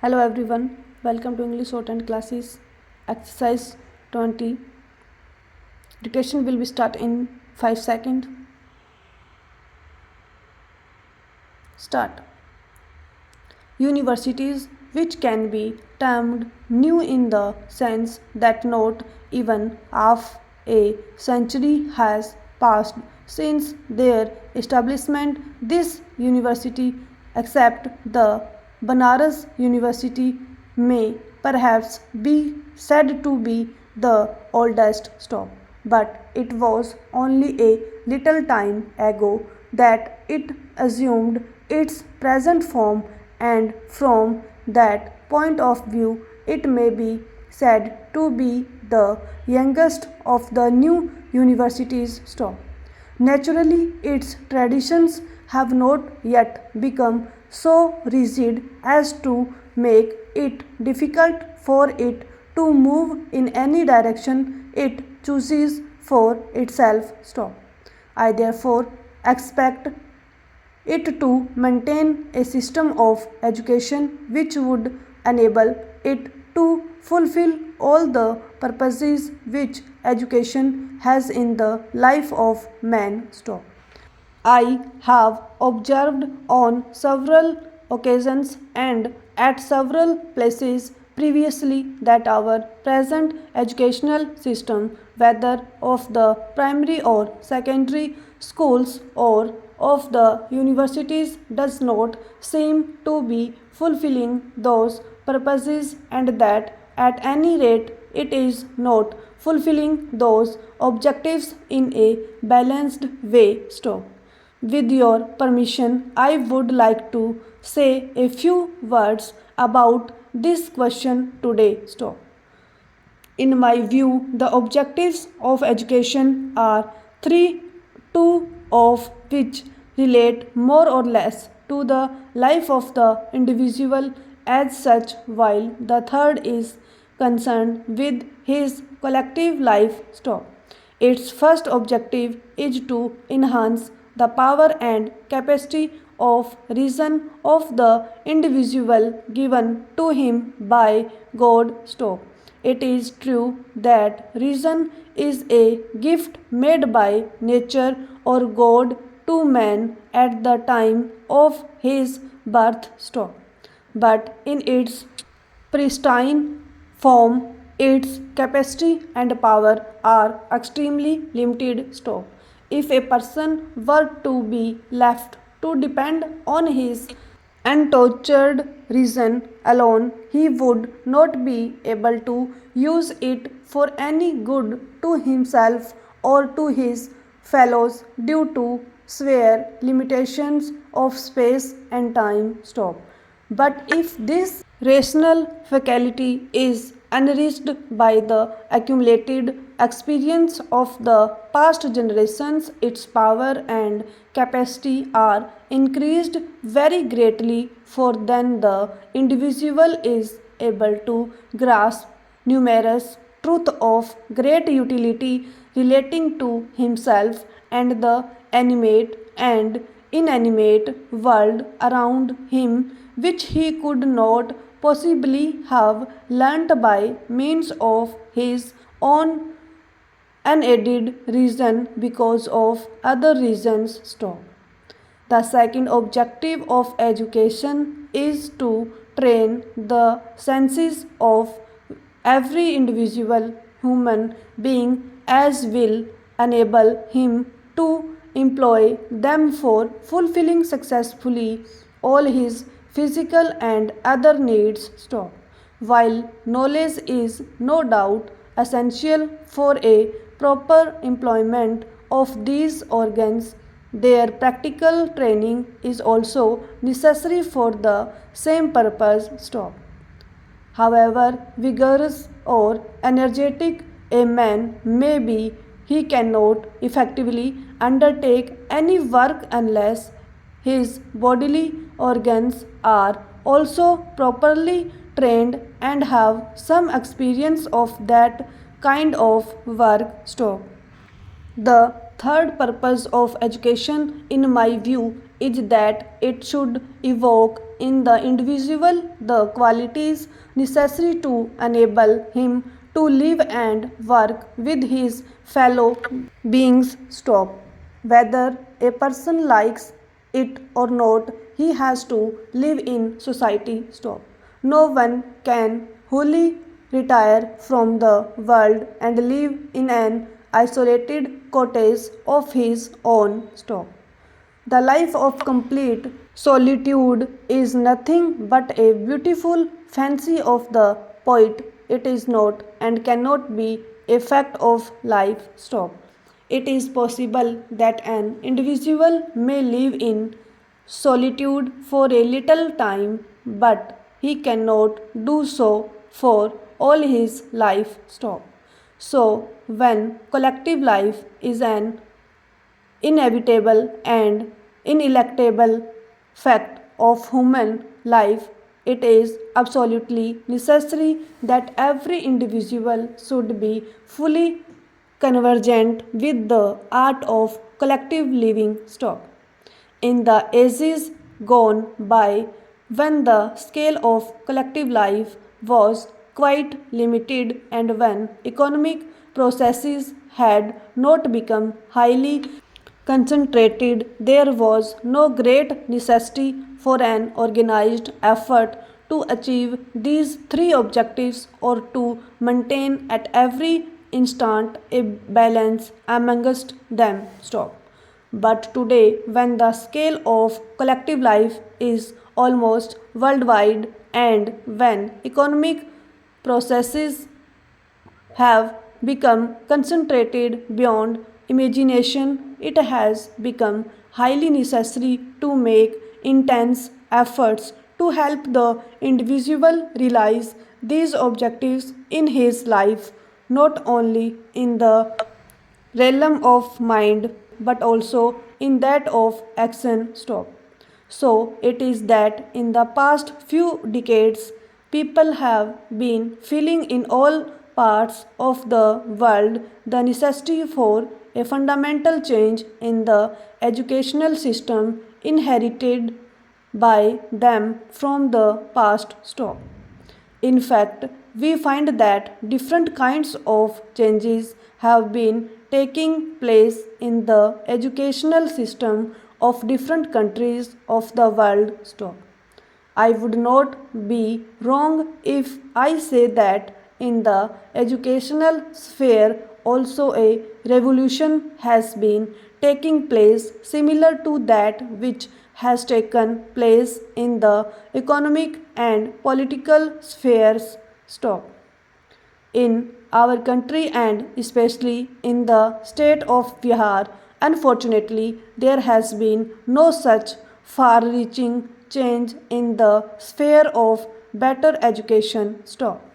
Hello everyone, welcome to English Shorthand classes. Exercise 20. Dictation will be start in 5 seconds. Start. Universities, which can be termed new in the sense that not even half a century has passed since their establishment. This university, except the Banaras University, may perhaps be said to be the oldest stop, but it was only a little time ago that it assumed its present form, and from that point of view it may be said to be the youngest of the new universities. Stop. Naturally, its traditions have not yet become so rigid as to make it difficult for it to move in any direction it chooses for itself. Stop. I therefore expect it to maintain a system of education which would enable it to fulfill all the purposes which education has in the life of man. Stop. I have observed on several occasions and at several places previously that our present educational system, whether of the primary or secondary schools or of the universities, does not seem to be fulfilling those purposes, and that at any rate it is not fulfilling those objectives in a balanced way. Stop. With your permission, I would like to say a few words about this question today. Stop. In my view, the objectives of education are three, two of which relate more or less to the life of the individual as such, while the third is concerned with his collective life. Stop. Its first objective is to enhance the power and capacity of reason of the individual given to him by God. Stop. It is true that reason is a gift made by nature or God to man at the time of his birth. Stop. But in its pristine form, its capacity and power are extremely limited. Stop. If a person were to be left to depend on his untortured reason alone, he would not be able to use it for any good to himself or to his fellows due to severe limitations of space and time. Stop. But if this rational faculty is enriched by the accumulated experience of the past generations, its power and capacity are increased very greatly, for then the individual is able to grasp numerous truths of great utility relating to himself and the animate and inanimate world around him, which he could not possibly have learnt by means of his own unaided reason because of other reasons. Stop. The second objective of education is to train the senses of every individual human being as will enable him to employ them for fulfilling successfully all his physical and other needs. Stop. While knowledge is no doubt essential for a proper employment of these organs, their practical training is also necessary for the same purpose. Stop. However vigorous or energetic a man may be, he cannot effectively undertake any work unless his bodily organs are also properly trained and have some experience of that kind of work. Stop. The third purpose of education, in my view, is that it should evoke in the individual the qualities necessary to enable him to live and work with his fellow beings. Stop. Whether a person likes it or not, he has to live in society. Stop. No one can wholly retire from the world and live in an isolated cottage of his own. Stop. The life of complete solitude is nothing but a beautiful fancy of the poet. It is not and cannot be a fact of life. Stop. It is possible that an individual may live in solitude for a little time, but he cannot do so for all his life. Stop. So, when collective life is an inevitable and ineluctable fact of human life, it is absolutely necessary that every individual should be fully convergent with the art of collective living. Stop. In the ages gone by, when the scale of collective life was quite limited and when economic processes had not become highly concentrated, there was no great necessity for an organized effort to achieve these three objectives or to maintain at every instant a balance amongst them. Stop. But today, when the scale of collective life is almost worldwide and when economic processes have become concentrated beyond imagination, it has become highly necessary to make intense efforts to help the individual realize these objectives in his life, not only in the realm of mind but also in that of action. Stop. So it is that in the past few decades, people have been feeling in all parts of the world the necessity for a fundamental change in the educational system inherited by them from the past. Stop. In fact, we find that different kinds of changes have been taking place in the educational system of different countries of the world. Stop. I would not be wrong if I say that in the educational sphere also a revolution has been taking place similar to that which has taken place in the economic and political spheres. Stop. In our country and especially in the state of Bihar, unfortunately, there has been no such far reaching change in the sphere of better education. Stop.